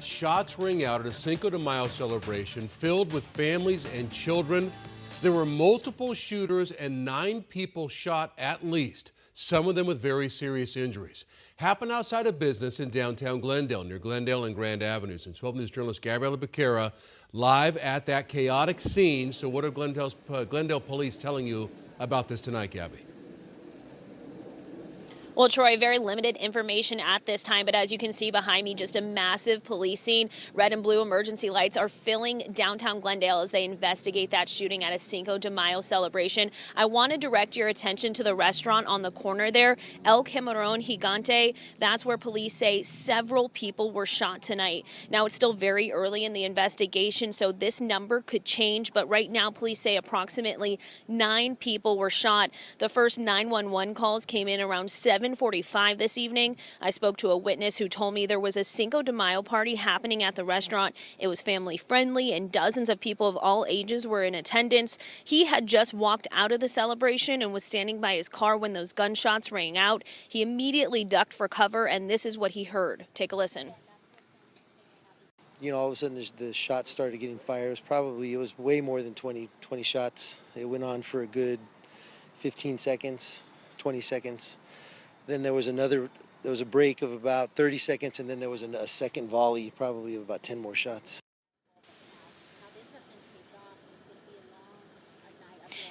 shots ring out at a Cinco de Mayo celebration filled with families and children. There were multiple shooters and 9 people shot at least, some of them with very serious injuries. Happened outside a business in downtown Glendale, near Glendale and Grand Avenues. And 12 News journalist Gabriela Becerra live at that chaotic scene. So what are Glendale police telling you about this tonight, Gabby? Well, Troy, very limited information at this time, but as you can see behind me, just a massive police scene. Red and blue emergency lights are filling downtown Glendale as they investigate that shooting at a Cinco de Mayo celebration. I want to direct your attention to the restaurant on the corner there, El Camarón Gigante. That's where police say several people were shot tonight. Now, it's still very early in the investigation, so this number could change, but right now, police say approximately 9 people were shot. The first 911 calls came in around 7:45 this evening. I spoke to a witness who told me there was a Cinco de Mayo party happening at the restaurant. It was family friendly and dozens of people of all ages were in attendance. He had just walked out of the celebration and was standing by his car when those gunshots rang out. He immediately ducked for cover, and this is what he heard. Take a listen. You know, all of a sudden the shots started getting fired. It was way more than 20 shots. It went on for a good 15 seconds, 20 seconds. Then there was a break of about 30 seconds, and then there was a second volley, probably of about 10 more shots.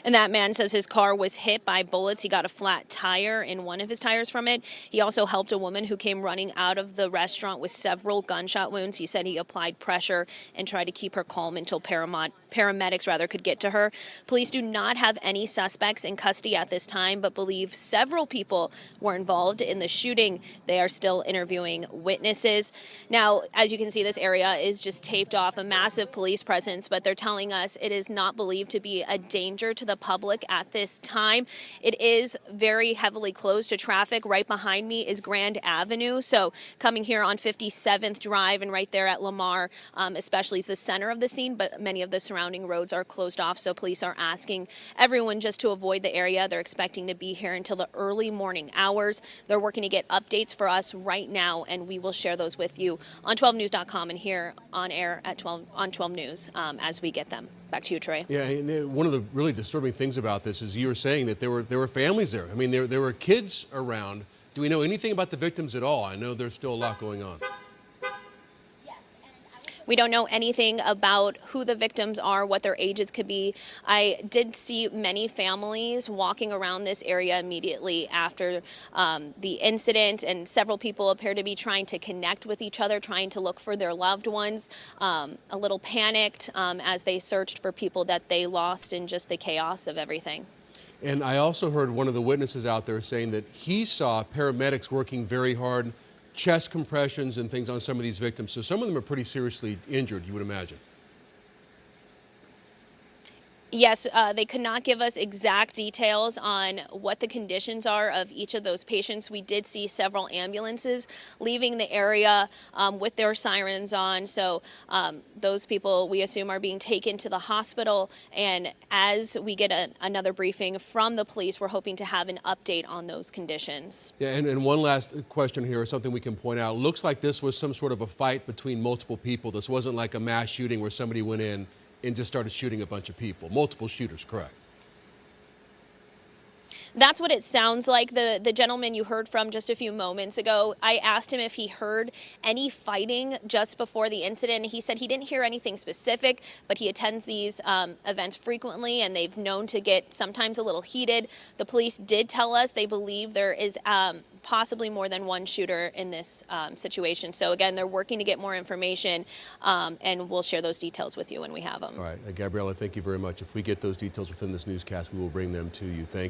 And that man says his car was hit by bullets. He got a flat tire in one of his tires from it. He also helped a woman who came running out of the restaurant with several gunshot wounds. He said he applied pressure and tried to keep her calm until paramedics could get to her. Police do not have any suspects in custody at this time, but believe several people were involved in the shooting. They are still interviewing witnesses. Now, as you can see, this area is just taped off, a massive police presence, but they're telling us it is not believed to be a danger to the public at this time. It is very heavily closed to traffic. Right behind me is Grand Avenue. So coming here on 57th Drive and right there at Lamar, especially is the center of the scene, but many of the surrounding roads are closed off. So police are asking everyone just to avoid the area. They're expecting to be here until the early morning hours. They're working to get updates for us right now, and we will share those with you on 12news.com and here on air at 12 News as we get them. Back to you, Troy. Yeah, and one of the really disturbing things about this is you were saying that there were families there. I mean, there were kids around. Do we know anything about the victims at all? I know there's still a lot going on. We don't know anything about who the victims are, what their ages could be. I did see many families walking around this area immediately after the incident, and several people appear to be trying to connect with each other, trying to look for their loved ones, a little panicked as they searched for people that they lost in just the chaos of everything. And I also heard one of the witnesses out there saying that he saw paramedics working very hard, chest compressions and things on some of these victims. So some of them are pretty seriously injured, you would imagine. Yes, they could not give us exact details on what the conditions are of each of those patients. We did see several ambulances leaving the area with their sirens on. So those people, we assume, are being taken to the hospital. And as we get another briefing from the police, we're hoping to have an update on those conditions. Yeah, and one last question here, something we can point out. Looks like this was some sort of a fight between multiple people. This wasn't like a mass shooting where somebody went in and just started shooting a bunch of people. Multiple shooters, correct? That's what it sounds like. The gentleman you heard from just a few moments ago, I asked him if he heard any fighting just before the incident. He said he didn't hear anything specific, but he attends these events frequently, and they've known to get sometimes a little heated. The police did tell us they believe there is possibly more than one shooter in this situation. So again, they're working to get more information, and we'll share those details with you when we have them. All right, Gabriela, thank you very much. If we get those details within this newscast, we will bring them to you. Thank you.